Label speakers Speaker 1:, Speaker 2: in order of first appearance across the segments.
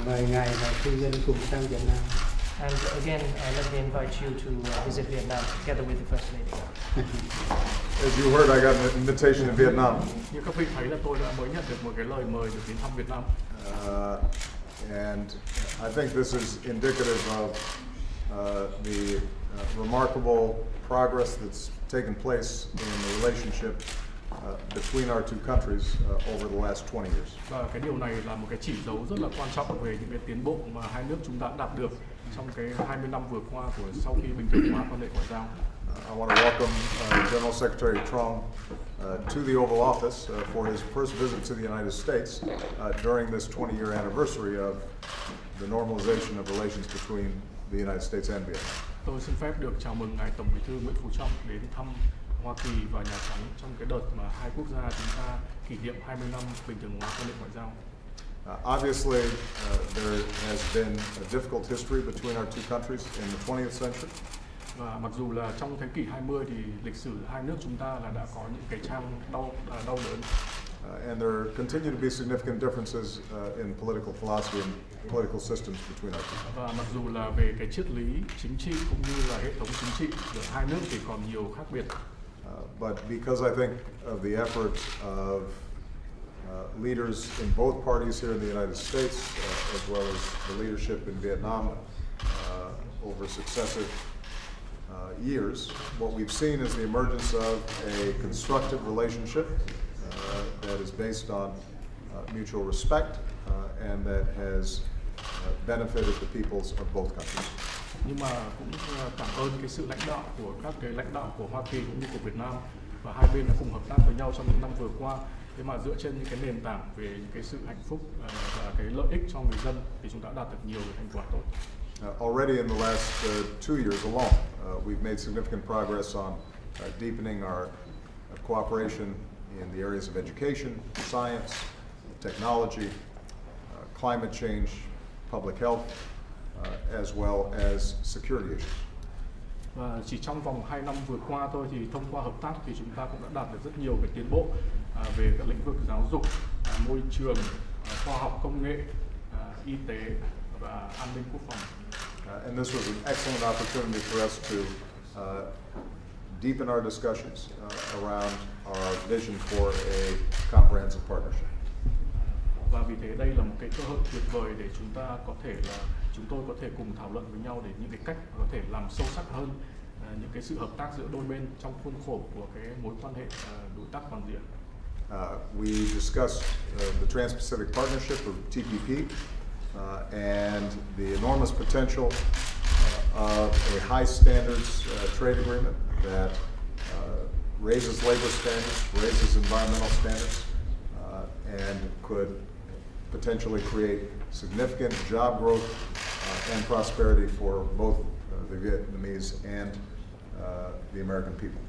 Speaker 1: mời ngài và phu nhân cùng sang Việt Nam.
Speaker 2: And again, let me invite you to visit Vietnam together with the First Lady.
Speaker 3: As you heard, I got an invitation to Vietnam.
Speaker 4: Như các vị thấy là tôi đã mới nhận được một cái lời mời được đến thăm Việt Nam.
Speaker 3: And I think this is indicative of the remarkable progress that's taken place in the relationship between our two countries over the last 20 years.
Speaker 4: Và cái điều này là một cái chỉ dấu rất là quan trọng về những cái tiến bộ mà hai nước chúng ta đã đạt được trong cái 20 năm vừa qua của sau khi bình thường hóa quan hệ ngoại giao.
Speaker 3: I want to welcome General Secretary TĽNG to the Oval Office for his first visit to the United States during this 20-year anniversary of the normalization of relations between the United States and Vietnam.
Speaker 4: Tôi xin phép được chào mừng ngài Tổng Bí thư Nguyễn Phú Trọng đến thăm Hoa Kỳ và Nhà Trắng trong cái đợt mà hai quốc gia chúng ta kỷ niệm 20 năm bình thường hóa quan hệ ngoại giao.
Speaker 3: Obviously, there has been a difficult history between our two countries in the 20th century.
Speaker 4: Và mặc dù là trong thế kỷ 20 thì lịch sử hai nước chúng ta là đã có những cái trang đau đớn.
Speaker 3: And there continue to be significant differences in political philosophy and political systems between our two countries.
Speaker 4: Và mặc dù là về cái triết lý chính trị cũng như là hệ thống chính trị giữa hai nước thì còn nhiều khác biệt.
Speaker 3: But because I think of the efforts of leaders in both parties here in the United States, as well as the leadership in Vietnam over successive years, what we've seen is the emergence of a constructive relationship that is based on mutual respect and that has benefited the peoples of both countries.
Speaker 4: Nhưng mà cũng cảm ơn cái sự lãnh đạo của các cái lãnh đạo của Hoa Kỳ cũng như của Việt Nam, và hai bên đã cùng hợp tác với nhau trong những năm vừa qua. Thế mà dựa trên những cái nền tảng về những cái sự hạnh phúc và cái lợi ích cho người dân thì chúng ta đã đạt được nhiều thành quả tốt.
Speaker 3: Already in the last 2 years alone, we've made significant progress on deepening our cooperation in the areas of education, science, technology, climate change, public health, as well as security issues.
Speaker 4: Và chỉ trong vòng 2 năm vừa qua thôi thì thông qua hợp tác thì chúng ta cũng đã đạt được rất nhiều cái tiến bộ về các lĩnh vực giáo dục, môi trường, khoa học công nghệ, y tế và an ninh quốc phòng.
Speaker 3: And this was an excellent opportunity for us to deepen our discussions around our vision for a comprehensive partnership.
Speaker 4: Và vì thế đây là một cái cơ hội tuyệt vời để chúng tôi có thể cùng thảo luận với nhau để những cái cách có thể làm sâu sắc hơn những cái sự hợp tác giữa đôi bên trong khuôn khổ của cái mối quan hệ đối tác toàn diện.
Speaker 3: We discussed the Trans-Pacific Partnership, or TPP, and the enormous potential of a high standards trade agreement that raises labor standards, raises environmental standards, and could potentially create significant job growth and prosperity for both the Vietnamese and the American people.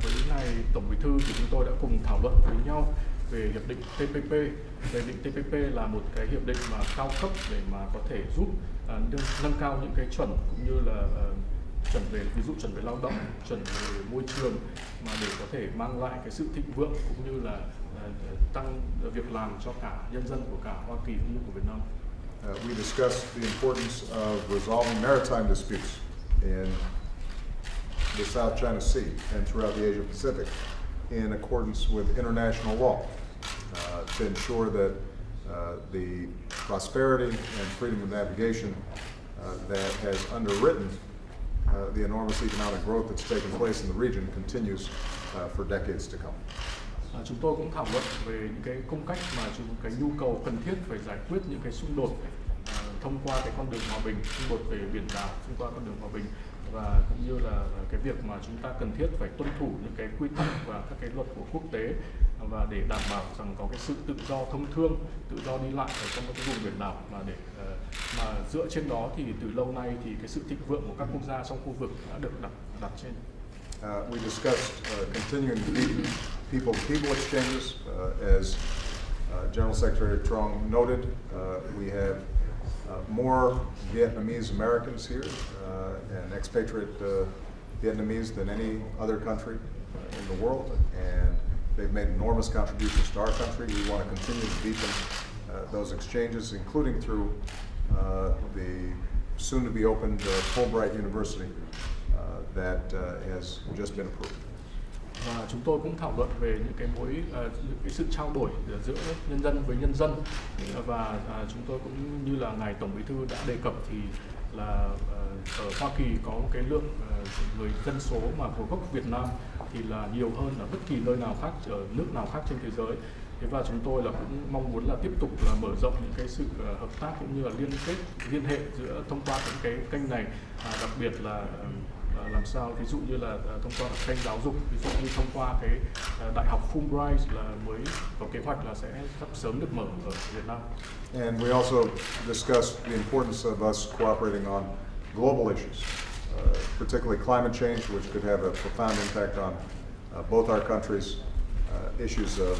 Speaker 4: Với ngài Tổng Bí thư thì chúng tôi đã cùng thảo luận với nhau về hiệp định TPP. Hiệp định TPP là một cái hiệp định mà cao cấp để mà có thể giúp nâng cao những cái chuẩn cũng như là chuẩn về, ví dụ chuẩn về lao động, chuẩn về môi trường, mà để có thể mang lại cái sự thịnh vượng cũng như là tăng việc làm cho cả nhân dân của cả Hoa Kỳ cũng như của Việt Nam.
Speaker 3: We discussed the importance of resolving maritime disputes in the South China Sea and throughout the Asia Pacific in accordance with international law to ensure that the prosperity and freedom of navigation that has underwritten the enormous economic growth that's taken place in the region continues for decades to come.
Speaker 4: Chúng tôi cũng thảo luận về những cái cung cách mà cái nhu cầu cần thiết phải giải quyết những cái xung đột thông qua cái con đường hòa bình, xung đột về biển đảo thông qua con đường hòa bình, và cũng như là cái việc mà chúng ta cần thiết phải tuân thủ những cái quy tắc và các cái luật của quốc tế, và để đảm bảo rằng có cái sự tự do thông thương, tự do đi lại ở trong các cái vùng biển đảo, mà để mà dựa trên đó thì từ lâu nay thì cái sự thịnh vượng của các quốc gia trong khu vực đã được đặt trên.
Speaker 3: We discussed continuing to deepen people-to-people exchanges. As General Secretary TĽNG noted, we have more Vietnamese Americans here and expatriate Vietnamese than any other country in the world, and they've made enormous contributions to our country. We want to continue to deepen those exchanges, including through the soon-to-be opened Fulbright University that has just been approved.
Speaker 4: Và chúng tôi cũng thảo luận về những cái sự trao đổi giữa nhân dân với nhân dân, và chúng tôi cũng như là ngài Tổng Bí thư đã đề cập thì là ở Hoa Kỳ có một cái lượng người dân số mà của gốc Việt Nam thì là nhiều hơn ở bất kỳ nơi nào khác, ở nước nào khác trên thế giới. Thế và chúng tôi là cũng mong muốn là tiếp tục là mở rộng những cái sự hợp tác cũng như là liên hệ giữa thông qua những cái kênh này, đặc biệt là làm sao ví dụ như là thông qua kênh giáo dục, ví dụ như thông qua cái đại học Fulbright là mới có kế hoạch là sẽ sắp sớm được mở ở Việt Nam.
Speaker 3: And we also discussed the importance of us cooperating on global issues, particularly climate change, which could have a profound impact on both our countries, issues of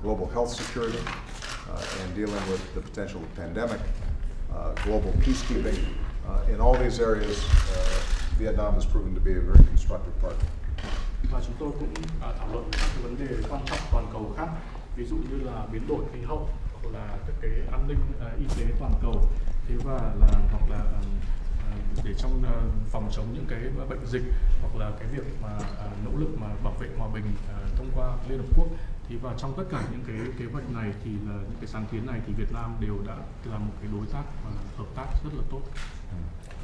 Speaker 3: global health security, and dealing with the potential of pandemic, global peacekeeping. In all these areas, Vietnam has proven to be a very constructive partner.
Speaker 4: Và chúng tôi cũng thảo luận các cái vấn đề quan trọng toàn cầu khác, ví dụ như là biến đổi khí hậu, hoặc là các cái an ninh y tế toàn cầu, thế và hoặc là để trong phòng chống những cái bệnh dịch, hoặc là cái việc mà nỗ lực mà bảo vệ hòa bình thông qua Liên Hợp Quốc. Thì và trong tất cả những cái kế hoạch này thì là những cái sáng kiến này thì Việt Nam đều đã là một cái đối tác và hợp tác rất là tốt.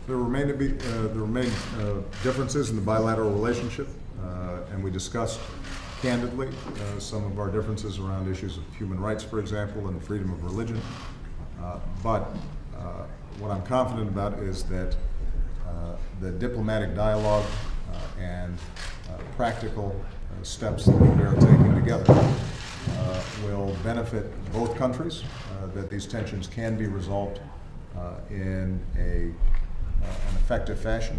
Speaker 3: There remain differences in the bilateral relationship, and we discussed candidly some of our differences around issues of human rights, for example, and freedom of religion. But what I'm confident about is that the diplomatic dialogue and practical steps that we are taking together will benefit both countries, that these tensions can be resolved in an effective fashion,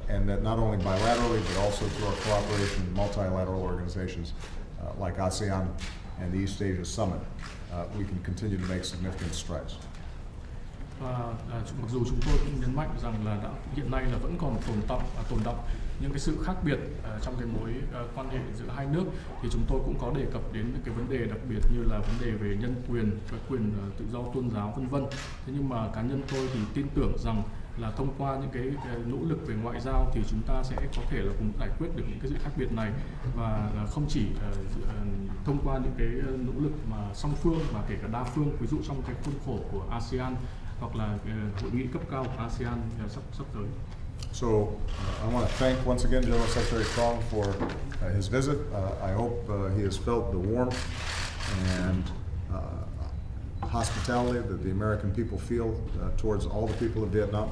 Speaker 3: and that not only bilaterally but also through our cooperation in multilateral organizations like ASEAN and the East Asia Summit, we can continue to make significant strides.
Speaker 4: Và mặc dù chúng tôi cũng nhấn mạnh rằng là hiện nay là vẫn còn tồn đọng những cái sự khác biệt trong cái mối quan hệ giữa hai nước, thì chúng tôi cũng có đề cập đến những cái vấn đề đặc biệt như là vấn đề về nhân quyền, cái quyền tự do tôn giáo vân vân. Thế nhưng mà cá nhân tôi thì tin tưởng rằng là thông qua những cái nỗ lực về ngoại giao thì chúng ta sẽ có thể là cùng giải quyết được những cái sự khác biệt này, và không chỉ thông qua những cái nỗ lực mà song phương mà kể cả đa phương, ví dụ trong cái khuôn khổ của ASEAN hoặc là hội nghị cấp cao của ASEAN sắp tới.
Speaker 3: So I want to thank once again General Secretary TĽ for his visit. I hope he has felt the warmth and hospitality that the American people feel towards all the people of Vietnam.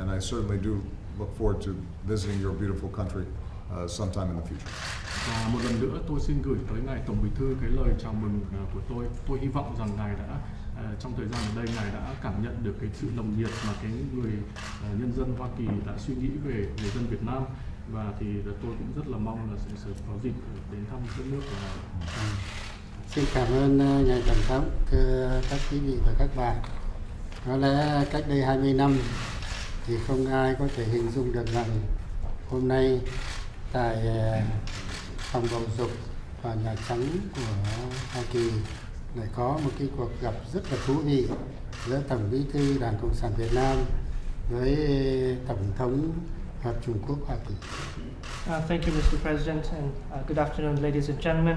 Speaker 3: And I certainly do look forward to visiting your beautiful country sometime in the future.
Speaker 4: Và một lần nữa tôi xin gửi tới ngài Tổng Bí thư cái lời chào mừng của tôi. Tôi hy vọng rằng ngài đã trong thời gian ở đây ngài đã cảm nhận được cái sự nồng nhiệt mà cái người nhân dân Hoa Kỳ đã suy nghĩ về người dân Việt Nam, và thì tôi cũng rất là mong là sẽ có dịp đến thăm đất nước của ngài.
Speaker 1: Xin cảm ơn ngài Tổng thống, thưa các quý vị và các bạn. Có lẽ cách đây 20 năm thì không ai có thể hình dung được rằng hôm nay tại phòng bầu dục và Nhà Trắng của Hoa Kỳ lại có một cái cuộc gặp rất là thú vị giữa Tổng Bí thư Đảng Cộng sản Việt Nam với Tổng thống Hợp Trung Quốc Hoa Kỳ.
Speaker 2: Thank you, Mr. President, and good afternoon, ladies and gentlemen.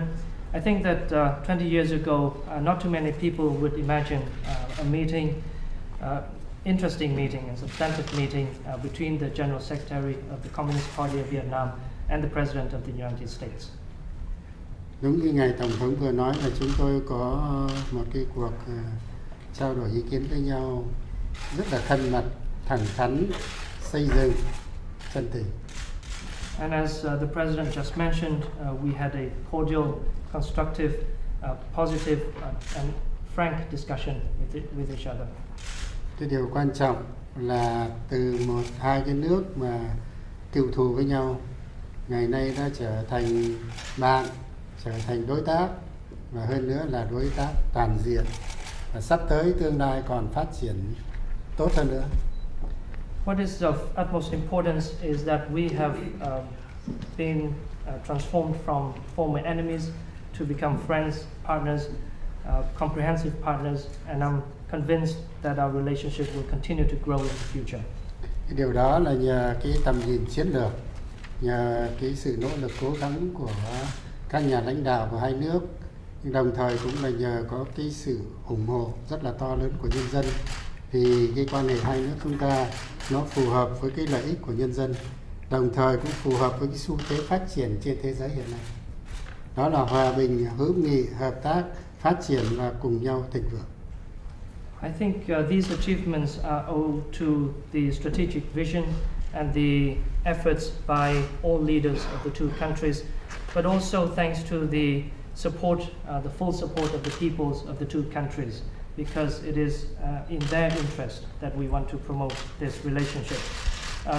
Speaker 2: I think that 20 years ago, not too many people would imagine a meeting, interesting meeting and substantive meeting between the General Secretary of the Communist Party of Vietnam and the President of the United States.
Speaker 1: Đúng như ngài Tổng thống vừa nói là chúng tôi có một cái cuộc trao đổi ý kiến với nhau rất là thân mật, thẳng thắn, xây dựng, chân tình.
Speaker 2: And as the President just mentioned, we had a cordial, constructive, positive and frank discussion with each other.
Speaker 1: Cái điều quan trọng là từ hai cái nước mà cựu thù với nhau, ngày nay đã trở thành bạn, trở thành đối tác, và hơn nữa là đối tác toàn diện, và sắp tới tương lai còn phát triển tốt hơn nữa.
Speaker 2: What is of utmost importance is that we have been transformed from former enemies to become friends, partners, comprehensive partners, and I'm convinced that our relationship will continue to grow in the future.
Speaker 1: Cái điều đó là nhờ cái tầm nhìn chiến lược, nhờ cái sự nỗ lực cố gắng của các nhà lãnh đạo của hai nước, nhưng đồng thời cũng là nhờ có cái sự ủng hộ rất là to lớn của nhân dân, vì cái quan hệ hai nước chúng ta nó phù hợp với cái lợi ích của nhân dân, đồng thời cũng phù hợp với cái xu thế phát triển trên thế giới hiện nay. Đó là hòa bình, hữu nghị, hợp tác, phát triển và cùng nhau thịnh vượng.
Speaker 2: I think these achievements are owed to the strategic vision and the efforts by all leaders of the two countries, but also thanks to the support, the full support of the peoples of the two countries, because it is in their interest that we want to promote this relationship.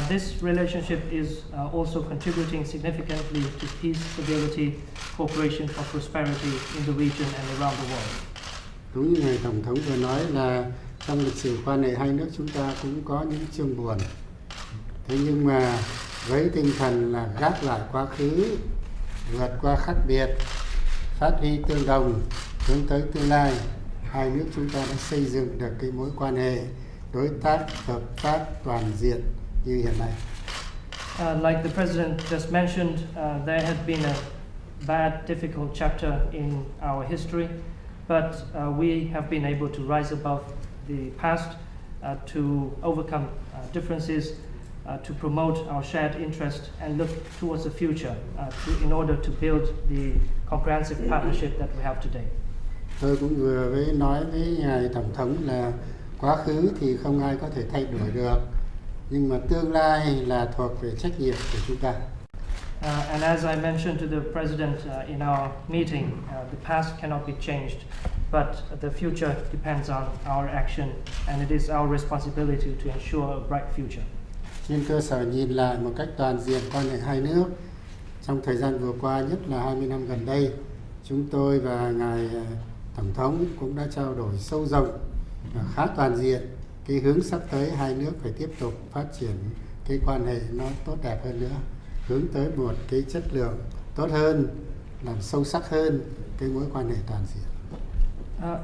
Speaker 2: This relationship is also contributing significantly to peace, stability, cooperation for prosperity in the region and around the world.
Speaker 1: Đúng như ngài Tổng thống vừa nói là trong lịch sử quan hệ hai nước chúng ta cũng có những chương buồn. Thế nhưng mà với tinh thần là gác lại quá khứ, vượt qua khác biệt, phát huy tương đồng, hướng tới tương lai, hai nước chúng ta đã xây dựng được cái mối quan hệ đối tác hợp tác toàn diện như hiện nay.
Speaker 2: Like the President just mentioned, there had been a bad, difficult chapter in our history, but we have been able to rise above the past, to overcome differences, to promote our shared interest and look towards the future in order to build the comprehensive partnership that we have today.
Speaker 1: Tôi cũng vừa mới nói với ngài Tổng thống là quá khứ thì không ai có thể thay đổi được, nhưng mà tương lai là thuộc về trách nhiệm của chúng ta.
Speaker 2: And as I mentioned to the President in our meeting, the past cannot be changed, but the future depends on our action, and it is our responsibility to ensure a bright future.
Speaker 1: Trên cơ sở nhìn lại một cách toàn diện quan hệ hai nước, trong thời gian vừa qua, nhất là 20 năm gần đây, chúng tôi và ngài Tổng thống cũng đã trao đổi sâu rộng và khá toàn diện cái hướng sắp tới hai nước phải tiếp tục phát triển cái quan hệ nó tốt đẹp hơn nữa, hướng tới một cái chất lượng tốt hơn, làm sâu sắc hơn cái mối quan hệ toàn diện.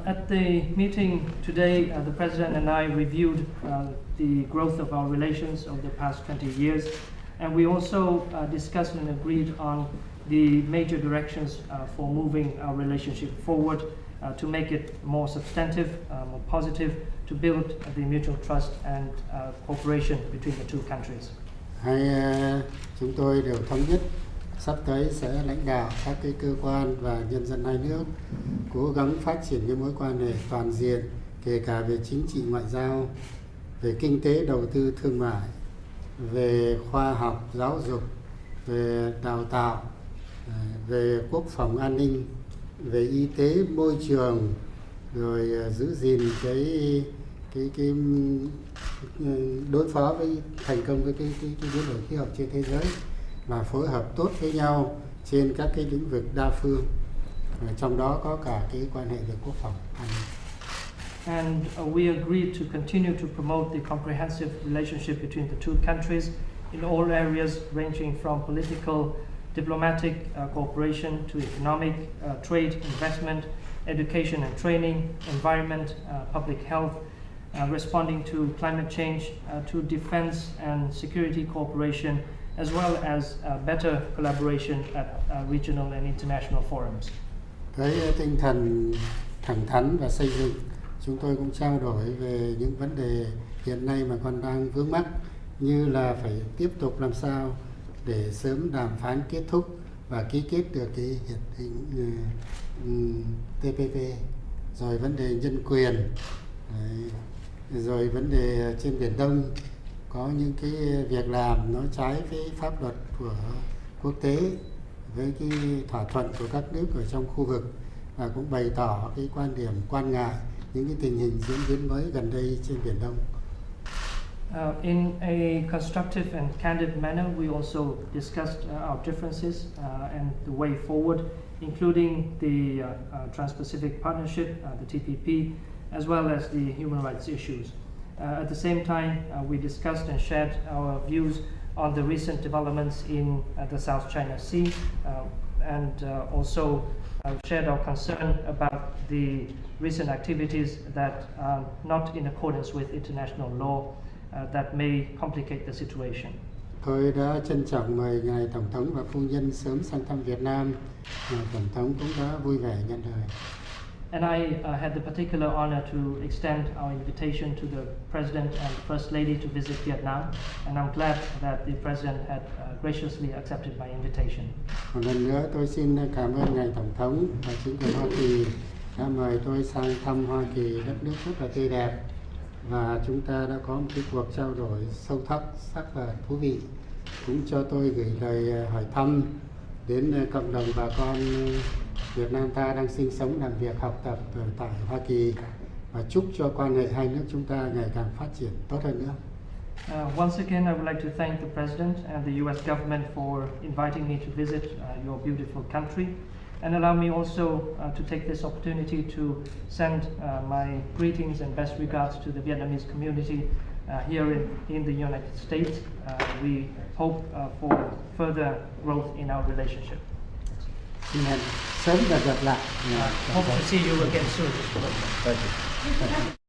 Speaker 2: At the meeting today, the President and I reviewed the growth of our relations over the past 20 years, and we also discussed and agreed on the major directions for moving our relationship forward, to make it more substantive, more positive, to build the mutual trust and cooperation between the two countries.
Speaker 1: Chúng tôi đều thống nhất sắp tới sẽ lãnh đạo các cái cơ quan và nhân dân hai nước cố gắng phát triển cái mối quan hệ toàn diện, kể cả về chính trị ngoại giao, về kinh tế đầu tư thương mại, về khoa học giáo dục, về đào tạo, về quốc phòng an ninh, về y tế môi trường, rồi giữ gìn cái đối phó với thành công với cái biến đổi khí hậu trên thế giới, và phối hợp tốt với nhau trên các cái lĩnh vực đa phương, trong đó có cả cái quan hệ về quốc phòng an ninh.
Speaker 2: And we agreed to continue to promote the comprehensive relationship between the two countries in all areas, ranging from political, diplomatic cooperation to economic, trade, investment, education and training, environment, public health, responding to climate change, to defense and security cooperation, as well as better collaboration at regional and international forums.
Speaker 1: Với tinh thần thẳng thắn và xây dựng, chúng tôi cũng trao đổi về những vấn đề hiện nay mà còn đang vướng mắc, như là phải tiếp tục làm sao để sớm đàm phán kết thúc và ký kết được cái hiệp định TPP, rồi vấn đề nhân quyền, rồi vấn đề trên Biển Đông có những cái việc làm nó trái với pháp luật của quốc tế, với cái thỏa thuận của các nước ở trong khu vực, và cũng bày tỏ cái quan điểm quan ngại những cái tình hình diễn biến mới gần đây trên Biển Đông.
Speaker 2: In a constructive and candid manner, we also discussed our differences and the way forward, including the Trans-Pacific Partnership, the TPP, as well as the human rights issues. At the same time, we discussed and shared our views on the recent developments in the South China Sea, and also shared our concern about the recent activities that are not in accordance with international law that may complicate the situation.
Speaker 1: Tôi đã trân trọng mời ngài Tổng thống và phu nhân sớm sang thăm Việt Nam. Tổng thống cũng đã vui vẻ nhận lời.
Speaker 2: And I had the particular honor to extend our invitation to the President and First Lady to visit Vietnam, and I'm glad that the President had graciously accepted my invitation.
Speaker 1: Một lần nữa tôi xin cảm ơn ngài Tổng thống và chính quyền Hoa Kỳ đã mời tôi sang thăm Hoa Kỳ, đất nước rất là tươi đẹp, và chúng ta đã có một cái cuộc trao đổi sâu sắc và thú vị, cũng cho tôi gửi lời hỏi thăm đến cộng đồng bà con Việt Nam ta đang sinh sống, làm việc, học tập ở tại Hoa Kỳ, và chúc cho quan hệ hai nước chúng ta ngày càng phát triển tốt hơn nữa.
Speaker 2: Once again, I would like to thank the President and the U.S. government for inviting me to visit your beautiful country, and allow me also to take this opportunity to send my greetings and best regards to the Vietnamese community here in the United States. We hope for further growth in our relationship.
Speaker 1: Xin hẹn sớm gặp lại.
Speaker 2: Hope to see you again soon.
Speaker 3: Thank you.